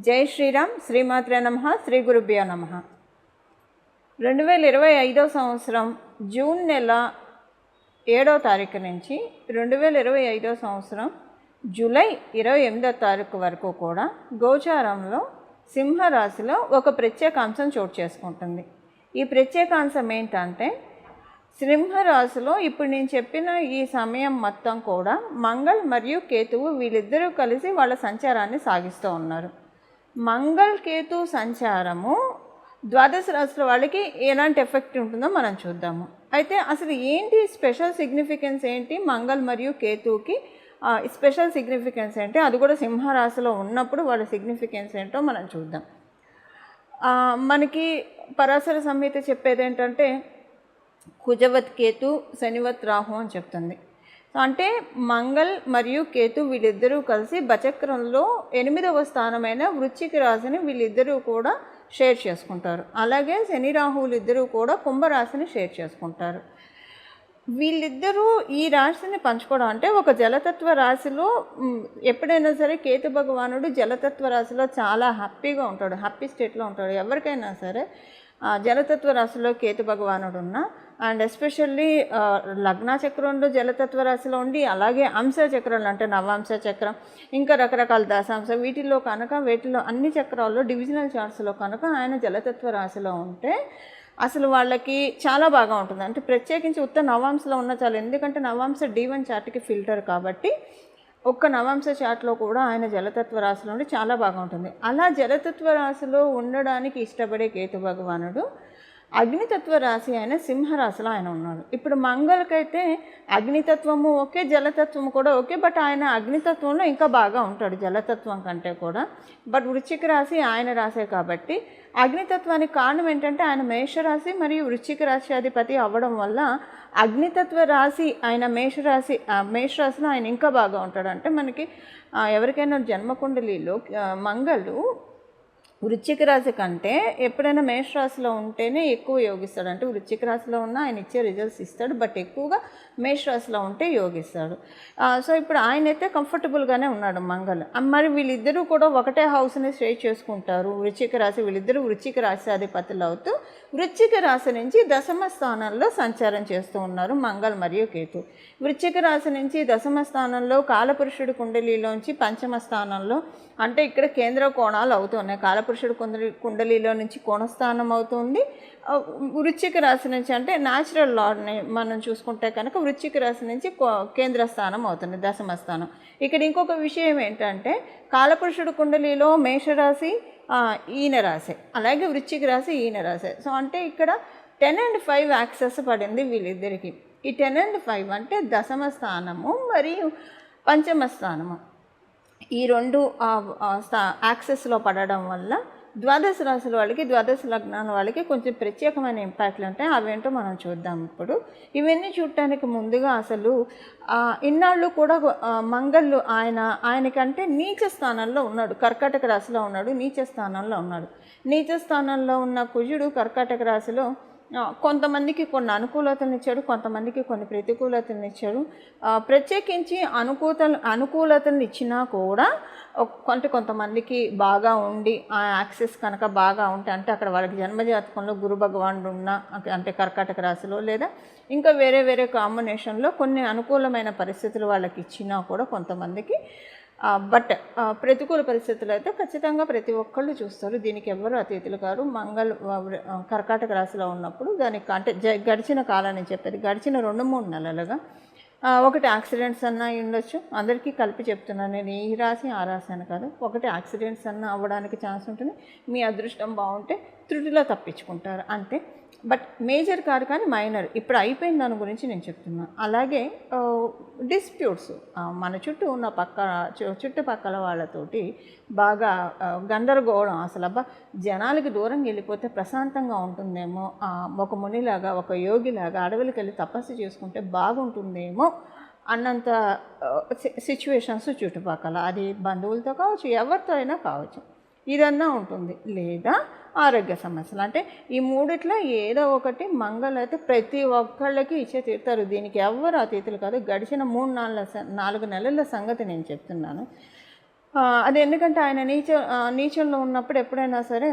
జై శ్రీరామ్. శ్రీమాత్రే నమః. శ్రీ గురుభ్యో నమః. 2025 సంవత్సరం జూన్ నెల 7వ తారీఖు నుంచి 2025 సంవత్సరం జూలై 28వ తారీఖు వరకు కూడా గోచారంలో సింహరాశిలో ఒక ప్రత్యేకాంశం చోటు చేసుకుంటుంది. ఈ ప్రత్యేకాంశం ఏంటంటే, సింహరాశిలో ఇప్పుడు నేను చెప్పిన ఈ సమయం మొత్తం కూడా మంగళ్ మరియు కేతువు వీళ్ళిద్దరూ కలిసి వాళ్ళ సంచారాన్ని సాగిస్తూ ఉన్నారు. మంగళ్ కేతు సంచారము ద్వాదశ రాశుల వాళ్ళకి ఎలాంటి ఎఫెక్ట్ ఉంటుందో మనం చూద్దాము. అయితే అసలు ఏంటి స్పెషల్ సిగ్నిఫికెన్స్ ఏంటి, మంగళ్ మరియు కేతువుకి స్పెషల్ సిగ్నిఫికెన్స్ ఏంటి, అది కూడా సింహరాశిలో ఉన్నప్పుడు వాళ్ళ సిగ్నిఫికెన్స్ ఏంటో మనం చూద్దాం. మనకి పరాశర సంహిత చెప్పేది ఏంటంటే, కుజవత్ కేతు శనివత్ రాహు అని చెప్తుంది. అంటే మంగళ్ మరియు కేతు వీళ్ళిద్దరూ కలిసి బచక్రంలో 8వ స్థానమైన వృశ్చిక రాశిని వీళ్ళిద్దరూ కూడా షేర్ చేసుకుంటారు. అలాగే శని రాహువులు ఇద్దరూ కూడా కుంభరాశిని షేర్ చేసుకుంటారు. వీళ్ళిద్దరూ ఈ రాశిని పంచుకోవడం అంటే, ఒక జలతత్వ రాశిలో ఎప్పుడైనా సరే కేతు భగవానుడు జలతత్వ రాశిలో చాలా హ్యాపీగా ఉంటాడు, హ్యాపీ స్టేట్లో ఉంటాడు. ఎవరికైనా సరే జలతత్వ రాశిలో కేతు భగవానుడు ఉన్న, అండ్ ఎస్పెషల్లీ లగ్న చక్రంలో జలతత్వ రాశిలో ఉండి, అలాగే అంశ చక్రాలు అంటే నవాంశ చక్రం, ఇంకా రకరకాల దశాంశ, వీటిలో అన్ని చక్రాల్లో డివిజనల్ చార్ట్స్లో కనుక ఆయన జలతత్వ రాశిలో ఉంటే అసలు వాళ్ళకి చాలా బాగా ఉంటుంది. అంటే ప్రత్యేకించి ఉత్త నవాంశలో ఉన్న చాలు, ఎందుకంటే నవాంశ D1 చార్ట్కి ఫిల్టర్ కాబట్టి ఒక్క నవాంశ చార్ట్లో కూడా ఆయన జలతత్వ రాశిలో ఉండి చాలా బాగా ఉంటుంది. అలా జలతత్వ రాశిలో ఉండడానికి ఇష్టపడే కేతు భగవానుడు అగ్నితత్వ రాశి అయిన సింహరాశిలో ఆయన ఉన్నాడు. ఇప్పుడు మంగళకైతే అగ్నితత్వము ఓకే, జలతత్వము కూడా ఓకే, బట్ ఆయన అగ్నితత్వంలో ఇంకా బాగా ఉంటాడు జలతత్వం కంటే కూడా. బట్ వృశ్చిక రాశి ఆయన రాశే కాబట్టి అగ్నితత్వానికి కారణం ఏంటంటే, ఆయన మేషరాశి మరియు వృశ్చిక రాశి అధిపతి అవ్వడం వల్ల అగ్నితత్వ రాశి ఆయన మేషరాశిలో ఆయన ఇంకా బాగా ఉంటాడు. అంటే మనకి ఎవరికైనా జన్మకుండలిలో మంగళు వృశ్చిక రాశి కంటే ఎప్పుడైనా మేషరాశిలో ఉంటేనే ఎక్కువ యోగిస్తాడు. అంటే వృశ్చిక రాశిలో ఉన్న ఆయన ఇచ్చే రిజల్ట్స్ ఇస్తాడు, బట్ ఎక్కువగా మేషరాశిలో ఉంటే యోగిస్తాడు. సో ఇప్పుడు ఆయన అయితే కంఫర్టబుల్గానే ఉన్నాడు మంగళ్. మరి వీళ్ళిద్దరూ కూడా ఒకటే హౌస్ని స్టే చేసుకుంటారు. వృశ్చిక రాశి వీళ్ళిద్దరూ వృశ్చిక రాశి అధిపతులు అవుతూ వృశ్చిక రాశి నుంచి దశమ స్థానంలో సంచారం చేస్తూ ఉన్నారు మంగళ్ మరియు కేతు. వృశ్చిక రాశి నుంచి దశమ స్థానంలో కాలపురుషుడి కుండలిలోంచి పంచమ స్థానంలో, అంటే ఇక్కడ కేంద్ర కోణాలు అవుతున్నాయి. కాలపురుషుడు కుండలిలో నుంచి కోణస్థానం అవుతుంది. వృశ్చిక రాశి నుంచి అంటే న్యాచురల్ లాని మనం చూసుకుంటే కనుక వృశ్చిక రాశి నుంచి కేంద్ర స్థానం అవుతుంది, దశమ స్థానం. ఇక్కడ ఇంకొక విషయం ఏంటంటే, కాలపురుషుడు కుండలిలో మేషరాశి ఈయన రాశి, అలాగే వృశ్చిక రాశి ఈయన రాశి. సో అంటే ఇక్కడ 10 and 5 యాక్సెస్ పడింది వీళ్ళిద్దరికి. ఈ 10 and 5 అంటే దశమ స్థానము మరియు పంచమ స్థానము, ఈ రెండు యాక్సెస్లో పడడం వల్ల ద్వాదశ రాశుల వాళ్ళకి, ద్వాదశ లగ్నాల వాళ్ళకి కొంచెం ప్రత్యేకమైన ఇంపాక్ట్లు ఉంటాయి. అవేంటో మనం చూద్దాం ఇప్పుడు. ఇవన్నీ చూడటానికి ముందుగా అసలు ఇన్నాళ్ళు కూడా మంగళ్ ఆయనకంటే నీచ స్థానంలో ఉన్నాడు, కర్కాటక రాశిలో ఉన్నాడు, నీచ స్థానంలో ఉన్నాడు. నీచ స్థానంలో ఉన్న కుజుడు కర్కాటక రాశిలో కొంతమందికి కొన్ని అనుకూలతలను ఇచ్చాడు, కొంతమందికి కొన్ని ప్రతికూలతలను ఇచ్చాడు. ప్రత్యేకించి అనుకూలతలను ఇచ్చినా కూడా కొంతమందికి బాగా ఉండి ఆ యాక్సెస్ కనుక బాగా ఉంటే, అంటే అక్కడ వాళ్ళకి జన్మజాతకంలో గురు భగవానుడు ఉన్న, అంటే కర్కాటక రాశిలో లేదా ఇంకా వేరే కాంబినేషన్లో కొన్ని అనుకూలమైన పరిస్థితులు వాళ్ళకి ఇచ్చినా కూడా కొంతమందికి, బట్ ప్రతికూల పరిస్థితులు అయితే ఖచ్చితంగా ప్రతి ఒక్కళ్ళు చూస్తారు. దీనికి ఎవరు అతిథులు కారు. మంగళ్ కర్కాటక రాశిలో ఉన్నప్పుడు దానికి అంటే గడిచిన కాలాన్ని చెప్పేది, గడిచిన 2-3 నెలలుగా ఒకటి యాక్సిడెంట్స్ అన్నా ఉండొచ్చు. అందరికీ కలిపి చెప్తున్నాను నేను, ఈ రాశి ఆ రాశి అని కాదు. ఒకటి యాక్సిడెంట్స్ అన్నా అవ్వడానికి ఛాన్స్ ఉంటుంది. మీ అదృష్టం బాగుంటే త్రుటిలో తప్పించుకుంటారు అంతే, బట్ మేజర్ కాదు కానీ మైనర్. ఇప్పుడు అయిపోయిన దాని గురించి నేను చెప్తున్నాను. అలాగే డిస్ప్యూట్స్, మన చుట్టూ ఉన్న చుట్టుపక్కల వాళ్ళతోటి బాగా గందరగోళం. అసలు జనాలకి దూరంగా వెళ్ళిపోతే ప్రశాంతంగా ఉంటుందేమో, ఒక మునిలాగా ఒక యోగిలాగా అడవులకి వెళ్ళి తపస్సు చేసుకుంటే బాగుంటుందేమో అన్నంత సిచ్యువేషన్స్ చుట్టుపక్కల, అది బంధువులతో కావచ్చు, ఎవరితో అయినా కావచ్చు, ఇదన్నా ఉంటుంది. లేదా ఆరోగ్య సమస్యలు, అంటే ఈ మూడిట్లో ఏదో ఒకటి మంగళ అయితే ప్రతి ఒక్కళ్ళకి ఇచ్చే తీరుతారు. దీనికి ఎవరు అతీతులు కాదు. గడిచిన 3-4 నెలల సంగతి నేను చెప్తున్నాను. అది ఎందుకంటే ఆయన నీచంలో ఉన్నప్పుడు ఎప్పుడైనా సరే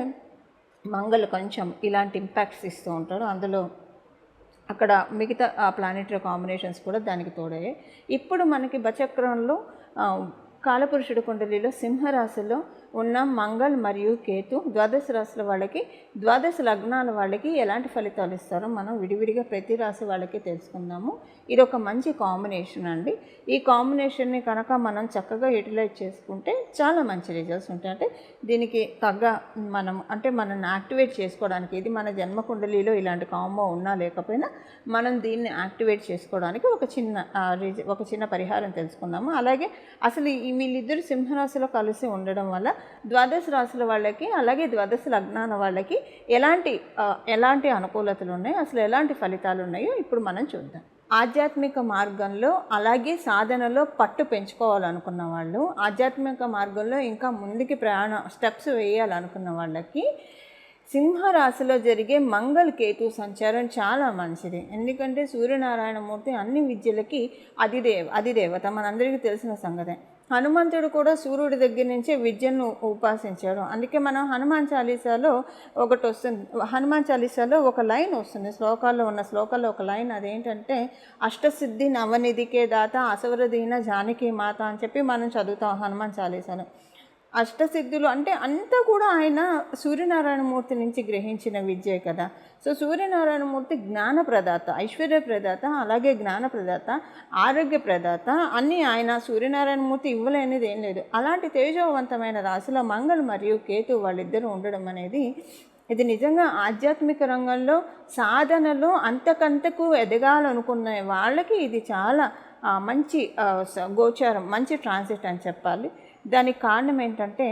మంగళ కొంచెం ఇలాంటి ఇంపాక్ట్స్ ఇస్తూ ఉంటాడు. అందులో అక్కడ మిగతా ప్లానెటరీ కాంబినేషన్స్ కూడా దానికి తోడయ్యాయి. ఇప్పుడు మనకి బచక్రంలో కాలపురుషుడు కుండలిలో సింహరాశిలో ఉన్న మంగళ్ మరియు కేతు ద్వాదశ రాశుల వాళ్ళకి, ద్వాదశ లగ్నాల వాళ్ళకి ఎలాంటి ఫలితాలు ఇస్తారో మనం విడివిడిగా ప్రతి రాశి వాళ్ళకి తెలుసుకుందాము. ఇది ఒక మంచి కాంబినేషన్ అండి. ఈ కాంబినేషన్ని కనుక మనం చక్కగా యూటిలైజ్ చేసుకుంటే చాలా మంచి రిజల్ట్స్ ఉంటాయి. అంటే దీనికి తగ్గ మనల్ని యాక్టివేట్ చేసుకోవడానికి, ఇది మన జన్మ కుండలిలో ఇలాంటి కాంబో ఉన్నా లేకపోయినా మనం దీన్ని యాక్టివేట్ చేసుకోవడానికి ఒక చిన్న పరిహారం తెలుసుకుందాము. అలాగే అసలు వీళ్ళిద్దరు సింహరాశిలో కలిసి ఉండడం వల్ల ద్వాదశ రాశుల వాళ్ళకి, అలాగే ద్వాదశ లగ్నాల వాళ్ళకి ఎలాంటి అనుకూలతలు ఉన్నాయి, అసలు ఎలాంటి ఫలితాలు ఉన్నాయో ఇప్పుడు మనం చూద్దాం. ఆధ్యాత్మిక మార్గంలో అలాగే సాధనలో పట్టు పెంచుకోవాలనుకున్న వాళ్ళు, ఆధ్యాత్మిక మార్గంలో ఇంకా ముందుకి స్టెప్స్ వేయాలనుకున్న వాళ్ళకి సింహరాశిలో జరిగే మంగళ కేతు సంచారం చాలా మంచిది. ఎందుకంటే సూర్యనారాయణమూర్తి అన్ని విద్యలకి అధిదేవత, మనందరికీ తెలిసిన సంగతే. హనుమంతుడు కూడా సూర్యుడి దగ్గర నుంచే విద్యను ఉపాసించాడు. అందుకే మనం హనుమాన్ చాలీసాలో ఒకటి వస్తుంది, హనుమాన్ చాలీసాలో ఒక లైన్ వస్తుంది, శ్లోకాల్లో ఒక లైన్. అదేంటంటే అష్టసిద్ధి నవనిధికే దాత అసవరదీన జానకి మాత అని చెప్పి మనం చదువుతాం హనుమాన్ చాలీసాలో. అష్టసిద్ధులు అంటే అంతా కూడా ఆయన సూర్యనారాయణమూర్తి నుంచి గ్రహించిన విద్యే కదా. సో సూర్యనారాయణమూర్తి జ్ఞానప్రదాత, ఐశ్వర్యప్రదాత, అలాగే జ్ఞానప్రదాత, ఆరోగ్యప్రదాత, అన్నీ ఆయన సూర్యనారాయణమూర్తి ఇవ్వలేనిది ఏం లేదు. అలాంటి తేజోవంతమైన రాశిలో మంగళ మరియు కేతు వాళ్ళిద్దరూ ఉండడం అనేది ఇది నిజంగా ఆధ్యాత్మిక రంగంలో సాధనలో అంతకంతకు ఎదగాలనుకున్న వాళ్ళకి ఇది చాలా మంచి గోచారం, మంచి ట్రాన్సిట్ అని చెప్పాలి. దానికి కారణం ఏంటంటే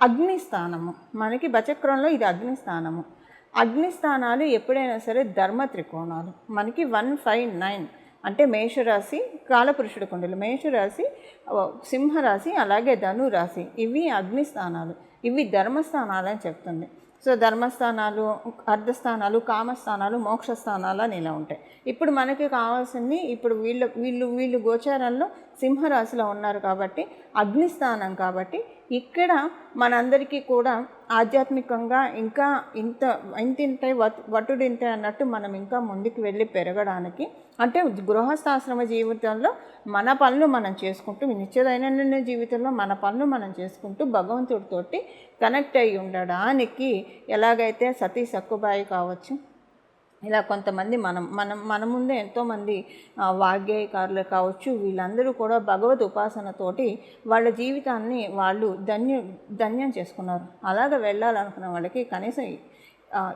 అగ్నిస్థానము. మనకి బచక్రంలో ఇది అగ్నిస్థానము. అగ్నిస్థానాలు ఎప్పుడైనా సరే ధర్మ త్రికోణాలు. మనకి 159 అంటే మేషరాశి, కాలపురుషుడు కుండలి, మేషరాశి, సింహరాశి, అలాగే ధనురాశి, ఇవి అగ్నిస్థానాలు, ఇవి ధర్మస్థానాలు అని చెప్తుంది. సో ధర్మస్థానాలు, అర్ధస్థానాలు, కామస్థానాలు, మోక్షస్థానాలు అని ఇలా ఉంటాయి. ఇప్పుడు మనకి కావాల్సింది, ఇప్పుడు వీళ్ళు గోచారంలో సింహరాశిలో ఉన్నారు కాబట్టి అగ్నిస్థానం కాబట్టి ఇక్కడ మనందరికీ కూడా ఆధ్యాత్మికంగా ఇంకా ఇంతింటే వటుడింతే అన్నట్టు మనం ఇంకా ముందుకు వెళ్ళి పెరగడానికి, అంటే గృహస్థాశ్రమ జీవితంలో మన పనులు మనం చేసుకుంటూ, నిత్య దైనందిన జీవితంలో మన పనులు మనం చేసుకుంటూ భగవంతుడితోటి కనెక్ట్ అయ్యి ఉండడానికి, ఎలాగైతే సతీ సక్కుబాయి కావచ్చు, ఇలా కొంతమంది మన ముందే ఎంతోమంది వాగ్గేయకారులు కావచ్చు, వీళ్ళందరూ కూడా భగవద్ ఉపాసనతోటి వాళ్ళ జీవితాన్ని వాళ్ళు ధన్యం చేసుకున్నారు. అలాగ వెళ్ళాలనుకున్న వాళ్ళకి కనీసం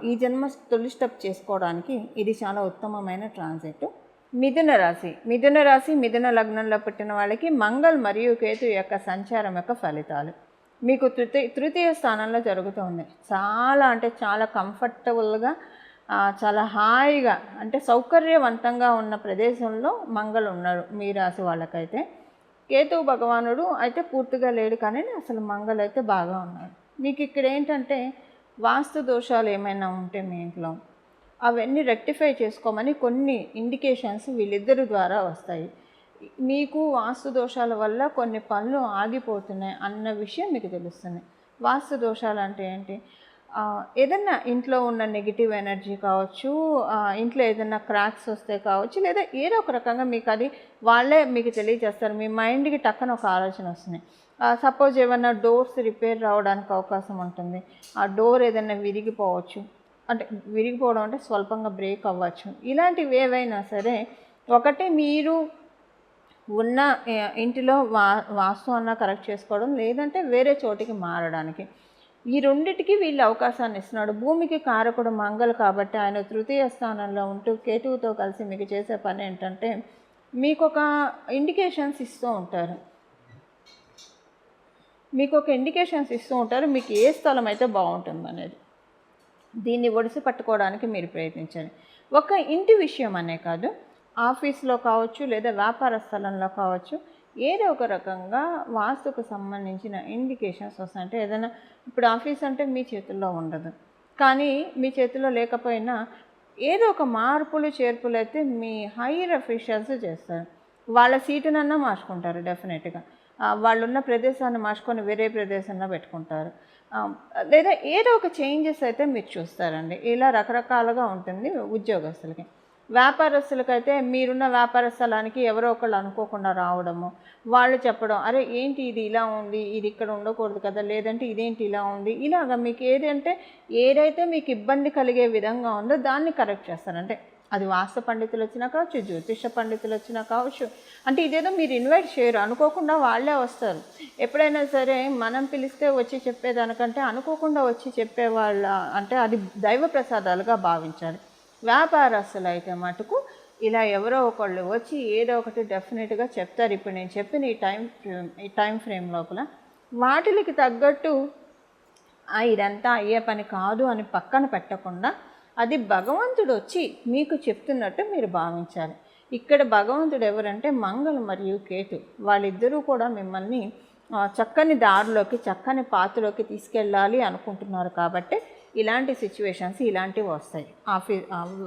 ఈ జన్మ తొలి స్టెప్ చేసుకోవడానికి ఇది చాలా ఉత్తమమైన ట్రాన్సిట్. మిథున రాశి మిథున లగ్నంలో పుట్టిన వాళ్ళకి మంగళ మరియు కేతు యొక్క సంచారం యొక్క ఫలితాలు మీకు తృతీయ స్థానంలో జరుగుతుంది. చాలా కంఫర్టబుల్గా, చాలా హాయిగా, అంటే సౌకర్యవంతంగా ఉన్న ప్రదేశంలో మంగళ ఉన్నారు మీ రాశి వాళ్ళకైతే. కేతువు భగవానుడు అయితే పూర్తిగా లేడు, కానీ అసలు మంగళ అయితే బాగా ఉన్నారు. మీకు ఇక్కడ ఏంటంటే వాస్తు దోషాలు ఏమైనా ఉంటే మీ ఇంట్లో అవన్నీ రెక్టిఫై చేసుకోమని కొన్ని ఇండికేషన్స్ వీళ్ళిద్దరి ద్వారా వస్తాయి. మీకు వాస్తు దోషాల వల్ల కొన్ని పనులు ఆగిపోతున్నాయి అన్న విషయం మీకు తెలుస్తుంది. వాస్తు దోషాలు అంటే ఏంటి? ఏదన్నా ఇంట్లో ఉన్న నెగిటివ్ ఎనర్జీ కావచ్చు, ఇంట్లో ఏదైనా క్రాక్స్ వస్తే కావచ్చు, లేదా ఏదో ఒక రకంగా మీకు అది వాళ్ళే మీకు తెలియజేస్తారు. మీ మైండ్కి టక్కన ఒక ఆలోచన వస్తుంది. సపోజ్ ఏమన్నా డోర్స్ రిపేర్ రావడానికి అవకాశం ఉంటుంది. ఆ డోర్ ఏదైనా విరిగిపోవచ్చు, అంటే విరిగిపోవడం అంటే స్వల్పంగా బ్రేక్ అవ్వచ్చు. ఇలాంటివి ఏవైనా సరే, ఒకటి మీరు ఉన్న ఇంటిలో వాస్తు అన్నా కరెక్ట్ చేసుకోవడం, లేదంటే వేరే చోటికి మారడానికి, ఈ రెండిటికి వీళ్ళు అవకాశాన్ని ఇస్తున్నాడు. భూమికి కారకుడు మంగళ కాబట్టి ఆయన తృతీయ స్థానంలో ఉంటూ కేతువుతో కలిసి మీకు చేసే పని ఏంటంటే మీకు ఒక ఇండికేషన్స్ ఇస్తూ ఉంటారు. మీకు ఏ స్థలం అయితే బాగుంటుంది అనేది. దీన్ని ఒడిసి పట్టుకోవడానికి మీరు ప్రయత్నించండి. ఒక ఇంటి విషయం అనే కాదు, ఆఫీస్లో కావచ్చు, లేదా వ్యాపార స్థలంలో కావచ్చు, ఏదో ఒక రకంగా వాస్తుకు సంబంధించిన ఇండికేషన్స్ వస్తాయంటే, ఏదైనా ఇప్పుడు ఆఫీస్ అంటే మీ చేతుల్లో ఉండదు, కానీ మీ చేతిలో లేకపోయినా ఏదో ఒక మార్పులు చేర్పులు అయితే మీ హైయర్ అఫీషియల్స్ చేస్తారు. వాళ్ళ సీటునన్నా మార్చుకుంటారు డెఫినెట్గా. వాళ్ళున్న ప్రదేశాన్ని మార్చుకొని వేరే ప్రదేశంలో పెట్టుకుంటారు. లేదా ఏదో ఒక చేంజెస్ అయితే మీరు చూస్తారండి. ఇలా రకరకాలుగా ఉంటుంది ఉద్యోగస్తులకి. వ్యాపారస్తులకైతే మీరున్న వ్యాపార స్థలానికి ఎవరో ఒకళ్ళు అనుకోకుండా రావడము, వాళ్ళు చెప్పడం, అరే ఏంటి ఇది ఇలా ఉంది, ఇది ఇక్కడ ఉండకూడదు కదా, లేదంటే ఇదేంటి ఇలా ఉంది, ఇలాగ మీకు ఏదైతే మీకు ఇబ్బంది కలిగే విధంగా ఉందో దాన్ని కరెక్ట్ చేస్తారు. అంటే అది వాస్తు పండితులు వచ్చినా కావచ్చు, జ్యోతిష పండితులు వచ్చినా కావచ్చు. అంటే ఇదేదో మీరు ఇన్వైట్ చేయరు, అనుకోకుండా వాళ్ళే వస్తారు. ఎప్పుడైనా సరే మనం పిలిస్తే వచ్చి చెప్పేదానికంటే అనుకోకుండా వచ్చి చెప్పేవాళ్ళ అంటే అది దైవ ప్రసాదాలుగా భావించాలి. వ్యాపారస్తులు అయితే మటుకు ఇలా ఎవరో ఒకళ్ళు వచ్చి ఏదో ఒకటి డెఫినెట్గా చెప్తారు. ఇప్పుడు నేను చెప్పిన ఈ టైం ఫ్రేమ్ లోపల వాటికి తగ్గట్టు ఇదంతా అయ్యే పని కాదు అని పక్కన పెట్టకుండా అది భగవంతుడు వచ్చి మీకు చెప్తున్నట్టు మీరు భావించాలి. ఇక్కడ భగవంతుడు ఎవరంటే మంగళ మరియు కేతు, వాళ్ళిద్దరూ కూడా మిమ్మల్ని చక్కని దారిలోకి, చక్కని పాతులోకి తీసుకెళ్ళాలి అనుకుంటున్నారు. కాబట్టి ఇలాంటి సిచ్యువేషన్స్ ఇలాంటివి వస్తాయి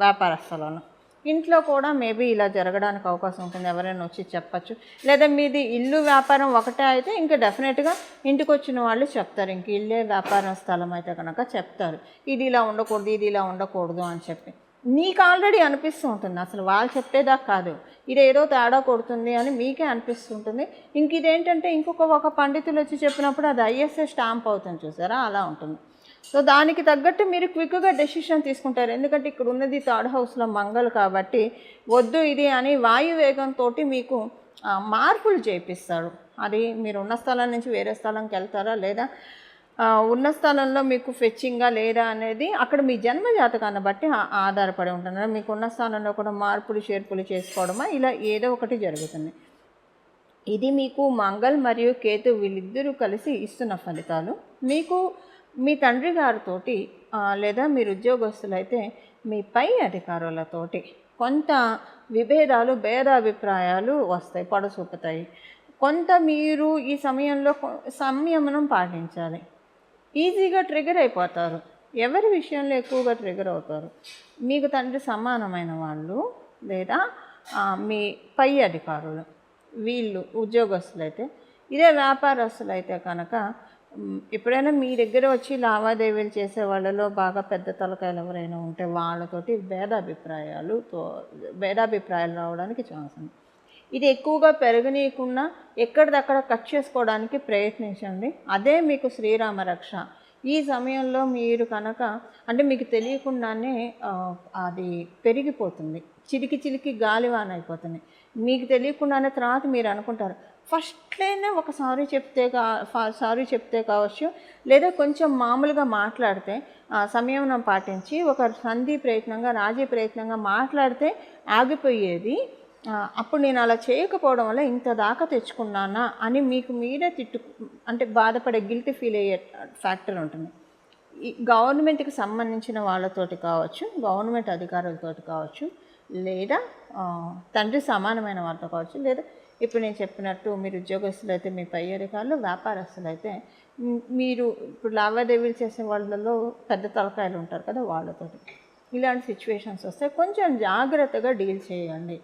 వ్యాపారస్తులను. ఇంట్లో కూడా మేబీ ఇలా జరగడానికి అవకాశం ఉంటుంది. ఎవరైనా వచ్చి చెప్పచ్చు. లేదా మీది ఇల్లు వ్యాపారం ఒకటే అయితే ఇంకా డెఫినెట్గా ఇంటికి వచ్చిన వాళ్ళు చెప్తారు. ఇంక ఇల్లే వ్యాపారం స్థలం అయితే కనుక చెప్తారు, ఇది ఇలా ఉండకూడదు, ఇది ఇలా ఉండకూడదు అని చెప్పి. మీకు ఆల్రెడీ అనిపిస్తూ ఉంటుంది, అసలు వాళ్ళు చెప్పేదాకా కాదు, ఇదేదో తేడా కొడుతుంది అని మీకే అనిపిస్తుంటుంది. ఇంక ఇదేంటంటే ఒక పండితులు వచ్చి చెప్పినప్పుడు అది ఐఎస్ఏ స్టాంప్ అవుతుంది, చూసారా, అలా ఉంటుంది. సో దానికి తగ్గట్టు మీరు క్విక్గా డెసిషన్ తీసుకుంటారు. ఎందుకంటే ఇక్కడ ఉన్నది థర్డ్ హౌస్లో మంగళ కాబట్టి వద్దు ఇది అని వాయువేగంతో మీకు మార్పులు చేపిస్తాడు. అది మీరు ఉన్న స్థలం నుంచి వేరే స్థలంకి వెళ్తారా, లేదా ఉన్న స్థలంలో మీకు ఫెచ్చింగా లేదా అనేది అక్కడ మీ జన్మ జాతకాన్ని బట్టి ఆధారపడి ఉంటుంది. మీకు ఉన్న స్థానంలో కూడా మార్పులు చేర్పులు చేసుకోవడమా, ఇలా ఏదో ఒకటి జరుగుతుంది. ఇది మీకు మంగళ మరియు కేతు వీళ్ళిద్దరూ కలిసి ఇస్తున్న ఫలితాలు. మీకు మీ తండ్రి గారితోటి లేదా మీరు ఉద్యోగస్తులైతే మీ పై అధికారులతోటి కొంత విభేదాలు, భేదాభిప్రాయాలు వస్తాయి, పడసూపుతాయి. కొంత మీరు ఈ సమయంలో సంయమనం పాటించాలి. ఈజీగా ట్రిగర్ అయిపోతారు. ఎవరి విషయంలో ఎక్కువగా ట్రిగర్ అవుతారు? మీకు తండ్రి సమానమైన వాళ్ళు లేదా మీ పై అధికారులు, వీళ్ళు ఉద్యోగస్తులైతే. ఇదే వ్యాపారస్తులైతే కనుక ఎప్పుడైనా మీ దగ్గర వచ్చి లావాదేవీలు చేసే వాళ్ళలో బాగా పెద్ద తలకాయలు ఎవరైనా ఉంటే వాళ్ళతోటి భేదాభిప్రాయాలు రావడానికి ఛాన్స్ ఉంది. ఇది ఎక్కువగా పెరగనీయకుండా ఎక్కడిదక్కడ కట్ చేసుకోవడానికి ప్రయత్నించండి. అదే మీకు శ్రీరామ రక్ష. ఈ సమయంలో మీరు కనుక అంటే మీకు తెలియకుండానే అది పెరిగిపోతుంది, చిలికి గాలివాన అయిపోతుంది. మీకు తెలియకుండానే తర్వాత మీరు అనుకుంటారు, ఫస్ట్లోనే ఒక సారీ చెప్తే కావచ్చు, లేదా కొంచెం మామూలుగా మాట్లాడితే సంయమనం పాటించి ఒక సంధి ప్రయత్నంగా, రాజీ ప్రయత్నంగా మాట్లాడితే ఆగిపోయేది. అప్పుడు నేను అలా చేయకపోవడం వల్ల ఇంత దాకా తెచ్చుకున్నానా అని మీకు మీరే అంటే బాధపడే, గిల్టీ ఫీల్ అయ్యే ఫ్యాక్టర్ ఉంటుంది. ఈ గవర్నమెంట్కి సంబంధించిన వాళ్ళతోటి కావచ్చు, గవర్నమెంట్ అధికారులతోటి కావచ్చు, లేదా తండ్రి సమానమైన వాళ్ళతో కావచ్చు, లేదా ఇప్పుడు నేను చెప్పినట్టు మీరు ఉద్యోగస్తులు అయితే మీ పై అధికారులు, వ్యాపారస్తులు అయితే మీరు ఇప్పుడు లావాదేవీలు చేసే వాళ్ళలో పెద్ద తలకాయలు ఉంటారు కదా, వాళ్ళతోటి ఇలాంటి సిచ్యువేషన్స్ వస్తే కొంచెం జాగ్రత్తగా డీల్ చేయండి.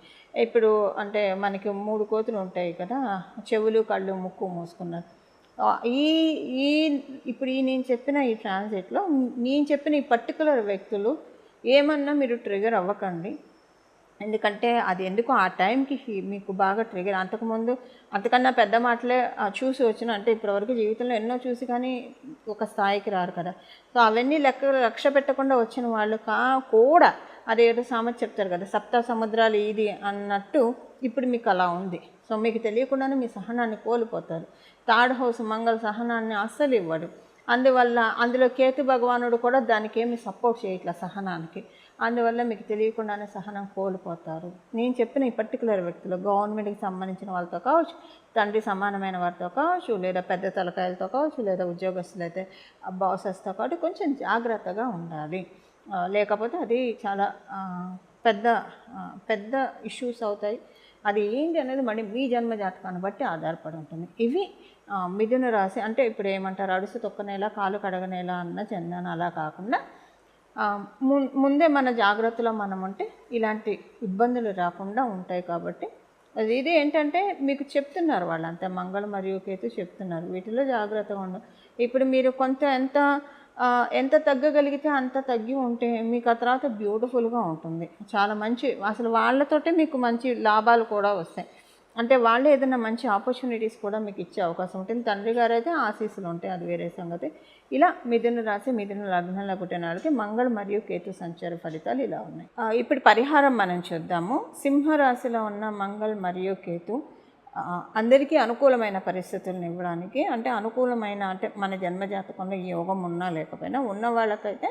ఇప్పుడు అంటే మనకి 3 కోతులు ఉంటాయి కదా, చెవులు, కళ్ళు, ముక్కు మూసుకున్నారు. ఇప్పుడు నేను చెప్పిన ఈ ట్రాన్సిట్లో నేను చెప్పిన ఈ పర్టికులర్ వ్యక్తులు ఏమన్నా మీరు ట్రిగర్ అవ్వకండి. ఎందుకంటే అది ఎందుకు ఆ టైంకి మీకు బాగా ట్రిగర్. అంతకుముందు అంతకన్నా పెద్ద మాటలే చూసి వచ్చిన, అంటే ఇప్పటివరకు జీవితంలో ఎన్నో చూసి కానీ ఒక స్థాయికి రారు కదా. సో అవన్నీ లక్ష్య పెట్టకుండా వచ్చిన వాళ్ళు కూడా అదేదో సామెత చెప్తారు కదా, సప్త సముద్రాలు ఇది అన్నట్టు ఇప్పుడు మీకు అలా ఉంది. సో మీకు తెలియకుండానే మీ సహనాన్ని కోల్పోతారు. థర్డ్ హౌస్ మంగళ సహనాన్ని అస్సలు ఇవ్వడు. అందువల్ల అందులో కేతు భగవానుడు కూడా దానికి ఏమి సపోర్ట్ చేయట్లా సహనానికి. అందువల్ల మీకు తెలియకుండానే సహనం కోల్పోతారు. నేను చెప్పిన ఈ పర్టికులర్ వ్యక్తులు గవర్నమెంట్కి సంబంధించిన వాళ్ళతో కావచ్చు, తండ్రి సమానమైన వారితో కావచ్చు, లేదా పెద్ద తలకాయలతో కావచ్చు, లేదా ఉద్యోగస్తులైతే బాసెస్తో కాబట్టి కొంచెం జాగ్రత్తగా ఉండాలి. లేకపోతే అది చాలా పెద్ద ఇష్యూస్ అవుతాయి. అది ఏంటి అనేది మళ్ళీ మీ జన్మ జాతకాన్ని బట్టి ఆధారపడి ఉంటుంది. ఇవి మిథున రాశి అంటే ఇప్పుడు ఏమంటారు, అడుసు తొక్కనేలా కాలు కడగనేలా అన్న చందన, అలా కాకుండా ముందే మన జాగ్రత్తలో మనం ఉంటే ఇలాంటి ఇబ్బందులు రాకుండా ఉంటాయి. కాబట్టి ఇది ఏంటంటే మీకు చెప్తున్నారు వాళ్ళంతా, మంగళ మరియు కేతు చెప్తున్నారు వీటిలో జాగ్రత్తగా ఉండు. ఇప్పుడు మీరు కొంత ఎంత తగ్గగలిగితే అంత తగ్గి ఉంటే మీకు ఆ తర్వాత బ్యూటిఫుల్గా ఉంటుంది, చాలా మంచి, అసలు వాళ్ళతోటే మీకు మంచి లాభాలు కూడా వస్తాయి. అంటే వాళ్ళే ఏదైనా మంచి ఆపర్చునిటీస్ కూడా మీకు ఇచ్చే అవకాశం ఉంటుంది. తండ్రి గారు అయితే ఆశీస్సులు ఉంటాయి, అది వేరే సంగతి. ఇలా మిథున రాశి మిథున లగ్నంలో పుట్టిన వాళ్ళకి మంగళ మరియు కేతు సంచార ఫలితాలు ఇలా ఉన్నాయి. ఇప్పుడు పరిహారం మనం చూద్దాము. సింహరాశిలో ఉన్న మంగళ మరియు కేతు అందరికీ అనుకూలమైన పరిస్థితులను ఇవ్వడానికి, అంటే అనుకూలమైన అంటే మన జన్మజాతకంలో ఈ యోగం ఉన్నా లేకపోయినా ఉన్న వాళ్ళకైతే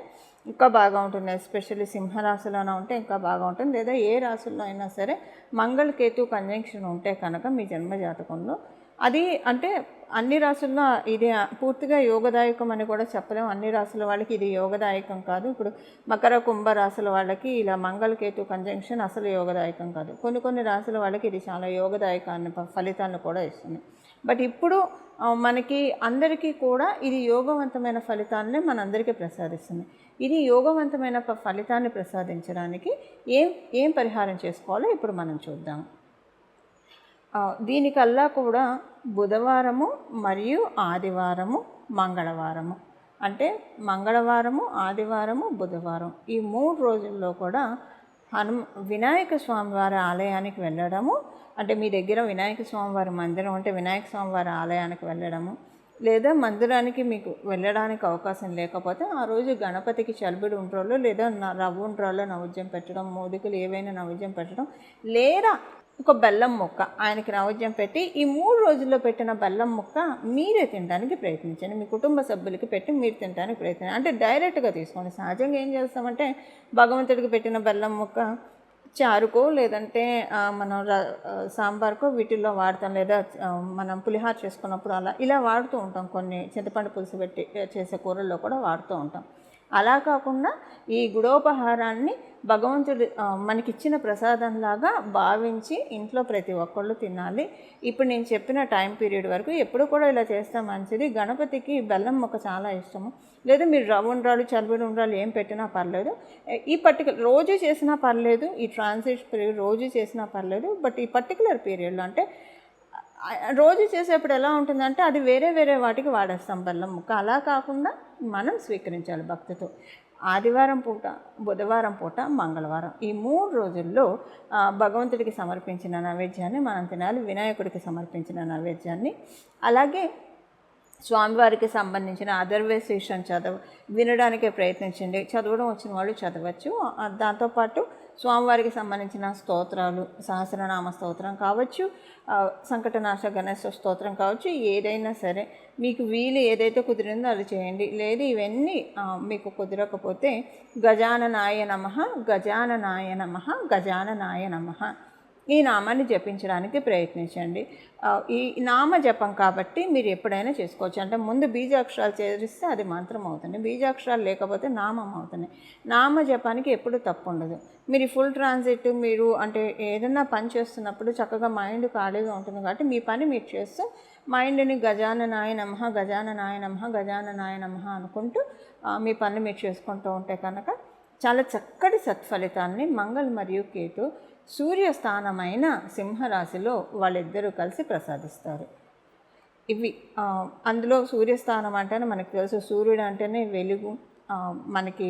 ఇంకా బాగా ఉంటుంది. ఎస్పెషల్లీ సింహరాశిలోనే ఉంటే ఇంకా బాగా ఉంటుంది, లేదా ఏ రాశుల్లో అయినా సరే మంగళ కేతు కంజంక్షన్ ఉంటే కనుక మీ జన్మజాతకంలో అది అంటే అన్ని రాసుల్లో ఇది పూర్తిగా యోగదాయకం అని కూడా చెప్పలేము. అన్ని రాసుల వాళ్ళకి ఇది యోగదాయకం కాదు. ఇప్పుడు మకర కుంభ రాసుల వాళ్ళకి ఇలా మంగళకేతు కంజంక్షన్ అసలు యోగదాయకం కాదు. కొన్ని రాసుల వాళ్ళకి ఇది చాలా యోగదాయకాన్ని ఫలితాలను కూడా ఇస్తుంది. బట్ ఇప్పుడు మనకి అందరికీ కూడా ఇది యోగవంతమైన ఫలితాన్ని మనందరికీ ప్రసాదిస్తుంది. ఇది యోగవంతమైన ఫలితాన్ని ప్రసాదించడానికి ఏం పరిహారం చేసుకోవాలో ఇప్పుడు మనం చూద్దాం. దీనికల్లా కూడా బుధవారము మరియు ఆదివారము మంగళవారము, అంటే మంగళవారము ఆదివారము బుధవారం ఈ 3 రోజుల్లో కూడా వినాయక స్వామివారి ఆలయానికి వెళ్ళడము, అంటే మీ దగ్గర వినాయక స్వామివారి మందిరం అంటే వినాయక స్వామివారి ఆలయానికి వెళ్ళడము, లేదా మందిరానికి మీకు వెళ్ళడానికి అవకాశం లేకపోతే ఆ రోజు గణపతికి చలిబిడి ఉండ్రాళ్ళు లేదా రవ్వ ఉండ్రాళ్ళు నైవేద్యం పెట్టడం, మోదికలు ఏవైనా నైవేద్యం పెట్టడం, లేదా ఒక బెల్లం ముక్క ఆయనకి నైవేద్యం పెట్టి ఈ 3 రోజుల్లో పెట్టిన బెల్లం ముక్క మీరే తినడానికి ప్రయత్నించండి. మీ కుటుంబ సభ్యులకి పెట్టి మీరు తినడానికి ప్రయత్నించండి. అంటే డైరెక్ట్గా తీసుకోండి. సహజంగా ఏం చేస్తామంటే భగవంతుడికి పెట్టిన బెల్లం ముక్క చారుకో లేదంటే మనం సాంబార్కో వీటిల్లో వాడతాం, లేదా మనం పులిహార చేసుకున్నప్పుడు ఇలా వాడుతూ ఉంటాం. కొన్ని చింతపండు పులుసు పెట్టి చేసే కూరల్లో కూడా వాడుతూ ఉంటాం. అలా కాకుండా ఈ గుడోపహారాన్ని భగవంతుడు మనకిచ్చిన ప్రసాదంలాగా భావించి ఇంట్లో ప్రతి ఒక్కళ్ళు తినాలి. ఇప్పుడు నేను చెప్పిన టైం పీరియడ్ వరకు ఎప్పుడు కూడా ఇలా చేస్తే మంచిది. గణపతికి బెల్లం ముక్క చాలా ఇష్టము. లేదా మీరు రవ్వ ఉండ్రాలు చలివిడి ఉండ్రాలు ఏం పెట్టినా పర్లేదు. ఈ పర్టికులర్ రోజు చేసినా పర్లేదు, ఈ ట్రాన్సిట్ పీరియడ్ రోజు చేసినా పర్లేదు. బట్ ఈ పర్టికులర్ పీరియడ్లో అంటే రోజు చేసేప్పుడు ఎలా ఉంటుందంటే అది వేరే వాటికి వాడేస్తాం బెల్లం ముక్క. అలా కాకుండా మనం స్వీకరించాలి భక్తితో. ఆదివారం పూట, బుధవారం పూట, మంగళవారం ఈ 3 రోజుల్లో భగవంతుడికి సమర్పించిన నైవేద్యాన్ని మనం తినాలి. వినాయకుడికి సమర్పించిన నైవేద్యాన్ని, అలాగే స్వామివారికి సంబంధించిన అథర్వశీర్షం వినడానికే ప్రయత్నించండి. చదవడం వచ్చిన వాళ్ళు చదవచ్చు. దాంతోపాటు స్వామివారికి సంబంధించిన స్తోత్రాలు, సహస్రనామ స్తోత్రం కావచ్చు, సంకటనాశ గణేశ స్తోత్రం కావచ్చు, ఏదైనా సరే మీకు వీలు ఏదైతే కుదిరిందో అది చేయండి. లేదు ఇవన్నీ మీకు కుదరకపోతే గజాననాయ నమః, గజాననాయ నమః, గజాననాయ నమః ఈ నామాన్ని జపించడానికి ప్రయత్నించండి. ఈ నామ జపం కాబట్టి మీరు ఎప్పుడైనా చేసుకోవచ్చు. అంటే ముందు బీజాక్షరాలు చేరిస్తే అది మంత్రం అవుతుంది, బీజాక్షరాలు లేకపోతే నామం అవుతుంది. నామ జపానికి ఎప్పుడు తప్పు ఉండదు. మీరు ఫుల్ ట్రాన్సిట్ మీరు అంటే ఏదైనా పని చేస్తున్నప్పుడు చక్కగా మైండ్ ఖాళీగా ఉంటుంది కాబట్టి మీ పని మీరు చేస్తూ మైండ్ని గజాననాయ నమః, గజాననాయ నమః, గజాననాయ నమః అనుకుంటూ మీ పని మీరు చేసుకుంటూ ఉంటే కనుక చాలా చక్కటి సత్ఫలితాన్ని మంగళ మరియు కేతు సూర్యస్థానమైన సింహరాశిలో వాళ్ళిద్దరూ కలిసి ప్రసాదిస్తారు. ఇవి అందులో సూర్యస్థానం అంటేనే మనకు తెలుసు, సూర్యుడు అంటేనే వెలుగు. మనకి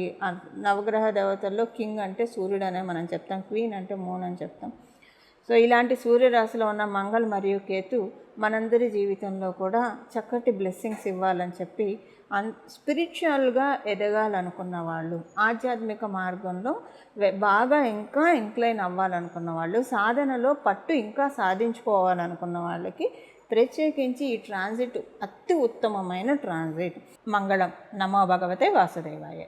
నవగ్రహ దేవతల్లో కింగ్ అంటే సూర్యుడు అనే మనం చెప్తాం, క్వీన్ అంటే మూన్ అని చెప్తాం. సో ఇలాంటి సూర్యరాశిలో ఉన్న మంగళ మరియు కేతు మనందరి జీవితంలో కూడా చక్కటి బ్లెస్సింగ్స్ ఇవ్వాలని చెప్పి స్పిరిచువల్గా ఎదగాలనుకున్న వాళ్ళు, ఆధ్యాత్మిక మార్గంలో బాగా ఇంకా ఇంక్లైన్ అవ్వాలనుకున్న వాళ్ళు, సాధనలో పట్టు ఇంకా సాధించుకోవాలనుకున్న వాళ్ళకి ప్రత్యేకించి ఈ ట్రాన్సిట్ అతి ఉత్తమమైన ట్రాన్సిట్. మంగళం. నమో భగవతే వాసుదేవాయ.